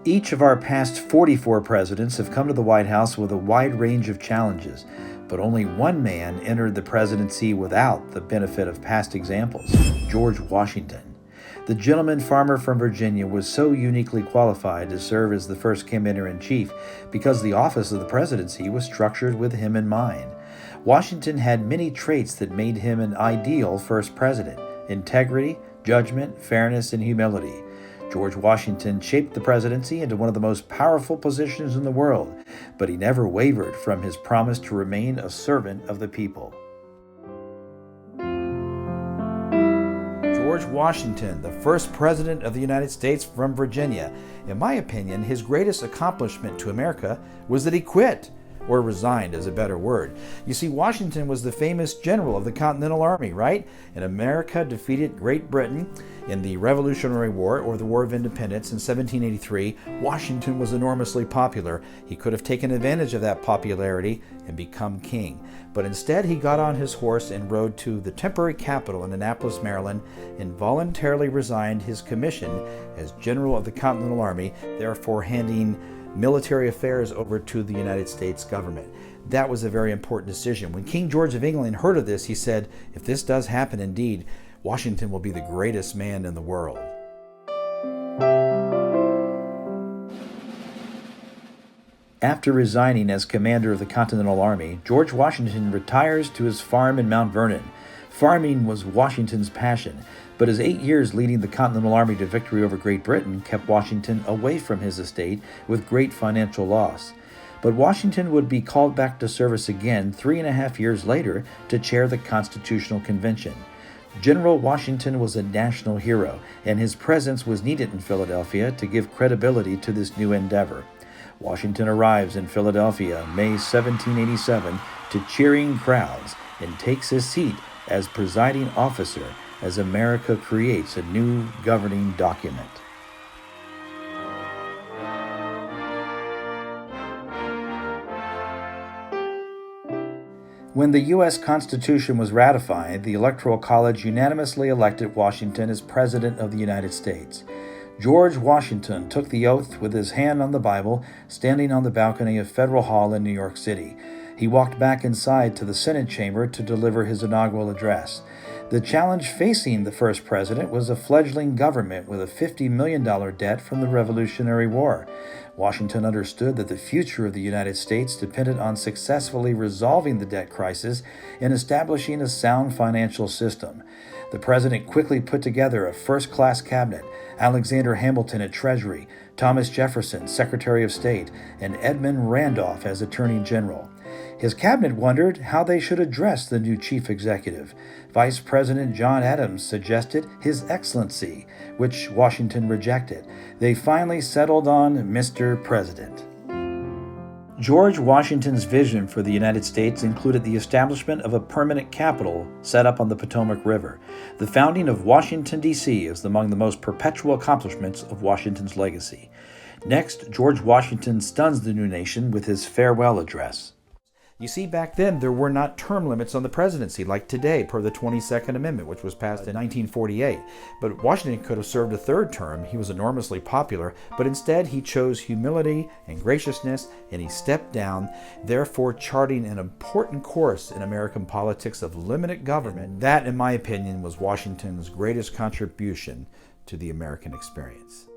Each of our past 44 presidents have come to the White House with a wide range of challenges, but only one man entered the presidency without the benefit of past examples: George Washington. The gentleman farmer from Virginia was so uniquely qualified to serve as the first commander-in-chief because the office of the presidency was structured with him in mind. Washington had many traits that made him an ideal first president: integrity, judgment, fairness, and humility. George Washington shaped the presidency into one of the most powerful positions in the world, but he never wavered from his promise to remain a servant of the people. George Washington, the first president of the United States from Virginia. In my opinion, his greatest accomplishment to America was that he quit. Or resigned is a better word. You see, Washington was the famous general of the Continental Army, right? And America defeated Great Britain in the Revolutionary War, or the War of Independence, in 1783. Washington was enormously popular. He could have taken advantage of that popularity and become king. But instead, he got on his horse and rode to the temporary capital in Annapolis, Maryland, and voluntarily resigned his commission as general of the Continental Army, therefore handing military affairs over to the United States government. That was a very important decision. When King George of England heard of this, he said, "If this does happen indeed, Washington will be the greatest man in the world." After resigning as commander of the Continental Army, George Washington retires to his farm in Mount Vernon. Farming was Washington's passion, but his 8 years leading the Continental Army to victory over Great Britain kept Washington away from his estate with great financial loss. But Washington would be called back to service again 3.5 years later to chair the Constitutional Convention. General Washington was a national hero, and his presence was needed in Philadelphia to give credibility to this new endeavor. Washington arrives in Philadelphia May 1787 to cheering crowds and takes his seat as presiding officer as America creates a new governing document. When the U.S. Constitution was ratified, the Electoral College unanimously elected Washington as President of the United States. George Washington took the oath with his hand on the Bible, standing on the balcony of Federal Hall in New York City. He walked back inside to the Senate chamber to deliver his inaugural address. The challenge facing the first president was a fledgling government with a $50 million debt from the Revolutionary War. Washington understood that the future of the United States depended on successfully resolving the debt crisis and establishing a sound financial system. The president quickly put together a first-class cabinet: Alexander Hamilton at Treasury, Thomas Jefferson, Secretary of State, and Edmund Randolph as Attorney General. His cabinet wondered how they should address the new chief executive. Vice President John Adams suggested His Excellency, which Washington rejected. They finally settled on Mr. President. George Washington's vision for the United States included the establishment of a permanent capital set up on the Potomac River. The founding of Washington, D.C. is among the most perpetual accomplishments of Washington's legacy. Next, George Washington stuns the new nation with his farewell address. You see, back then, there were not term limits on the presidency like today per the 22nd Amendment, which was passed in 1948. But Washington could have served a third term. He was enormously popular, but instead he chose humility and graciousness, and he stepped down, therefore charting an important course in American politics of limited government. That, in my opinion, was Washington's greatest contribution to the American experience.